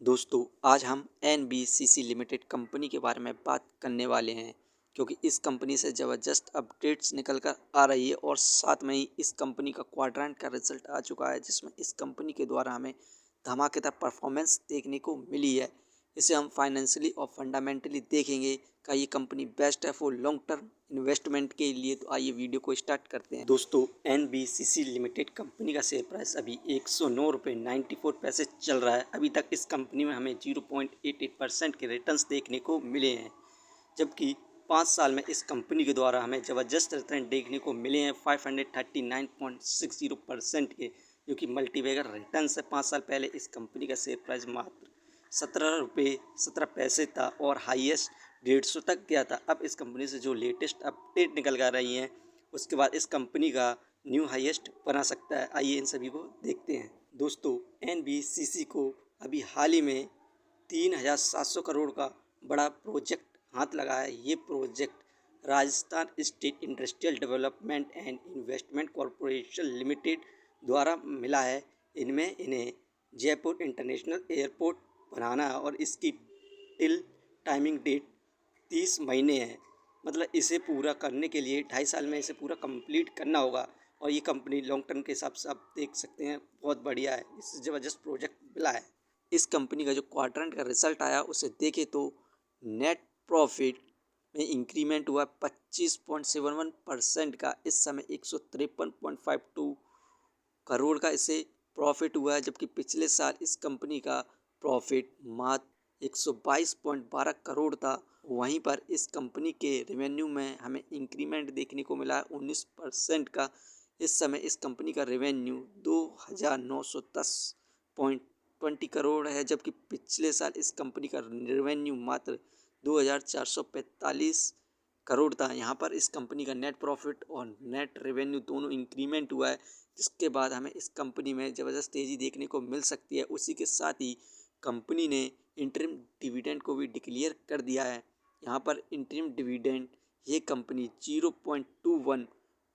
दोस्तों आज हम NBCC लिमिटेड कंपनी के बारे में बात करने वाले हैं क्योंकि इस कंपनी से ज़बरदस्त अपडेट्स निकल कर आ रही है और साथ में ही इस कंपनी का क्वाड्रेंट का रिजल्ट आ चुका है जिसमें इस कंपनी के द्वारा हमें धमाकेदार परफॉर्मेंस देखने को मिली है। इसे हम फाइनेंशियली और फंडामेंटली देखेंगे का ये कंपनी बेस्ट है फॉर लॉन्ग टर्म इन्वेस्टमेंट के लिए। तो आइए वीडियो को स्टार्ट करते हैं। दोस्तों NBCC लिमिटेड कंपनी का शेयर प्राइस अभी 109 रुपये 94 पैसे चल रहा है। अभी तक इस कंपनी में हमें 0.88% के रिटर्न्स देखने को मिले हैं, जबकि 5 साल में इस कंपनी के द्वारा हमें ज़बरदस्त रिटर्न देखने को मिले हैं 539.60% के, जो कि मल्टीबैगर रिटर्न्स है। 5 साल पहले इस कंपनी का शेयर प्राइस मात्र 17 रुपये 17 पैसे था और हाईएस्ट 150 तक गया था। अब इस कंपनी से जो लेटेस्ट अपडेट निकल कर रही हैं उसके बाद इस कंपनी का न्यू हाईएस्ट बना सकता है। आइए इन सभी को देखते हैं। दोस्तों NBCC को अभी हाल ही में 3,700 करोड़ का बड़ा प्रोजेक्ट हाथ लगा है। ये project Rajasthan state industrial development and investment corporation limited द्वारा मिला है। इनमें इन्हें जयपुर इंटरनेशनल एयरपोर्ट बनाना है और इसकी टिल टाइमिंग डेट 30 महीने है। मतलब इसे पूरा करने के लिए 2.5 साल में इसे पूरा कंप्लीट करना होगा और ये कंपनी लॉन्ग टर्म के हिसाब से आप देख सकते हैं बहुत बढ़िया है। इससे ज़बरदस्त प्रोजेक्ट मिला है। इस कंपनी का जो क्वाड्रेंट का रिजल्ट आया उसे देखें तो नेट प्रॉफिट में इंक्रीमेंट हुआ 25.71% का। इस समय 153.52 करोड़ का इसे प्रॉफिट हुआ है, जबकि पिछले साल इस कंपनी का प्रॉफिट मात्र 122.12 करोड़ था। वहीं पर इस कंपनी के रेवेन्यू में हमें इंक्रीमेंट देखने को मिला है 19% का। इस समय इस कंपनी का रेवेन्यू 2,910.20 करोड़ है, जबकि पिछले साल इस कंपनी का रेवेन्यू मात्र 2,445 करोड़ था। यहाँ पर इस कंपनी का नेट प्रॉफिट और नेट रेवेन्यू दोनों इंक्रीमेंट हुआ है, जिसके बाद हमें इस कंपनी में ज़बरदस्त तेज़ी देखने को मिल सकती है। उसी के साथ ही कंपनी ने इंटरिम डिविडेंड को भी डिक्लेयर कर दिया है। यहाँ पर इंटरिम डिविडेंड ये कंपनी 0.21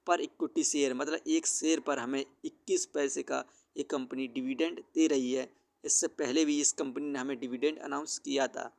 पर इक्विटी शेयर, मतलब एक शेयर पर हमें 21 पैसे का ये कंपनी डिविडेंड दे रही है। इससे पहले भी इस कंपनी ने हमें डिविडेंड अनाउंस किया था।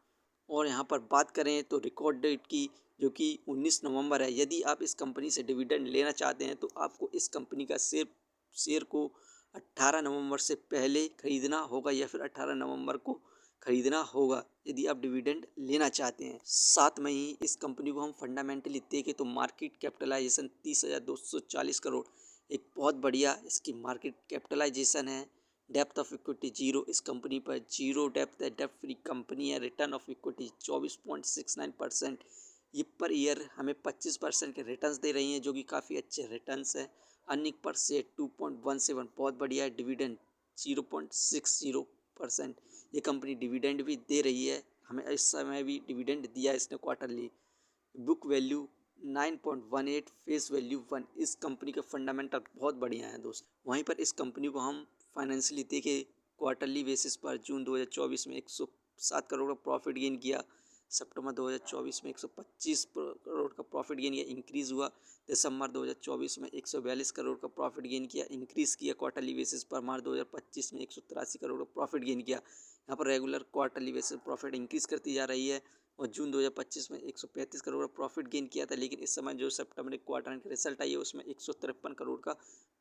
और यहाँ पर बात करें तो रिकॉर्ड डेट की, जो कि 19 नवंबर है। यदि आप इस कंपनी से डिविडेंड लेना चाहते हैं तो आपको इस कंपनी का शेयर को 18 नवंबर से पहले खरीदना होगा या फिर 18 नवंबर को खरीदना होगा यदि आप डिविडेंड लेना चाहते हैं। साथ में ही इस कंपनी को हम फंडामेंटली देखें तो मार्केट कैपिटलाइजेशन 30,240 करोड़ एक बहुत बढ़िया इसकी मार्केट कैपिटलाइजेशन है। डेप्थ ऑफ इक्विटी जीरो, इस कंपनी पर जीरो डेप्थ है, डेप्थ फ्री कंपनी है। Return of equity 24.69%। ये पर ईयर हमें 25% के रिटर्न्स दे रही हैं, जो कि काफ़ी अच्छे रिटर्न्स हैं। अर्निंग पर शेयर 2.17 बहुत बढ़िया है। डिविडेंड 0.60%। ये कंपनी डिविडेंड भी दे रही है, हमें इस समय भी डिविडेंड दिया है इसने quarterly. Book value 9.18, face value 1। इस कंपनी के फंडामेंटल बहुत बढ़िया हैं दोस्त। वहीं पर इस कंपनी को हम फाइनेंशियली देखें क्वार्टरली बेसिस पर जून 2024 में 107 करोड़ का प्रॉफिट गेन किया। सितंबर 2024 में 125 करोड़ का प्रॉफिट गेन किया, इंक्रीज़ हुआ। दिसंबर 2024 में 142 करोड़ का प्रॉफिट गेन किया, इंक्रीज़ किया क्वार्टरली बेसिस पर। मार्च 2025 में 183 करोड़ का प्रॉफिट गेन किया। यहाँ पर regular quarterly basis profit increase करती जा रही है। और जून 2025 में 135 करोड़ का प्रॉफिट गेन किया था, लेकिन इस समय जो सितंबर क्वार्टर का रिजल्ट आई है उसमें 153 करोड़ का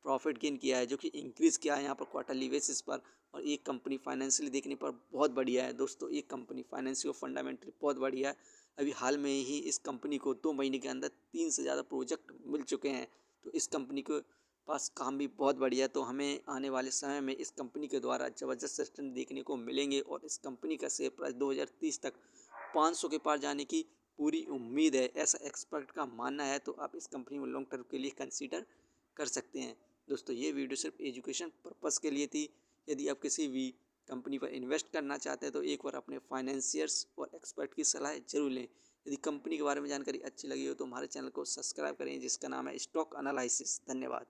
प्रॉफिट गेन किया है, जो कि इंक्रीज़ किया है यहाँ पर क्वार्टरली बेसिस पर। और ये कंपनी फाइनेंशियली देखने पर बहुत बढ़िया है दोस्तों। ये कंपनी फाइनेंशियल फंडामेंटली बहुत बढ़िया है। अभी हाल में ही इस कंपनी को 2 महीने के अंदर 3 से ज़्यादा प्रोजेक्ट मिल चुके हैं। तो इस कंपनी के पास काम भी बहुत बढ़िया है। तो हमें आने वाले समय में इस कंपनी के द्वारा ज़बरदस्त रिटर्न देखने को मिलेंगे और इस कंपनी का शेयर प्राइस 2030 तक 500 के पार जाने की पूरी उम्मीद है, ऐसा एक्सपर्ट का मानना है। तो आप इस कंपनी में लॉन्ग टर्म के लिए कंसीडर कर सकते हैं। दोस्तों ये वीडियो सिर्फ एजुकेशन पर्पस के लिए थी। यदि आप किसी भी कंपनी पर इन्वेस्ट करना चाहते हैं तो एक बार अपने फाइनेंशियर्स और एक्सपर्ट की सलाह जरूर लें। यदि कंपनी के बारे में जानकारी अच्छी लगी हो तो हमारे चैनल को सब्सक्राइब करें, जिसका नाम है स्टॉक एनालिसिस। धन्यवाद।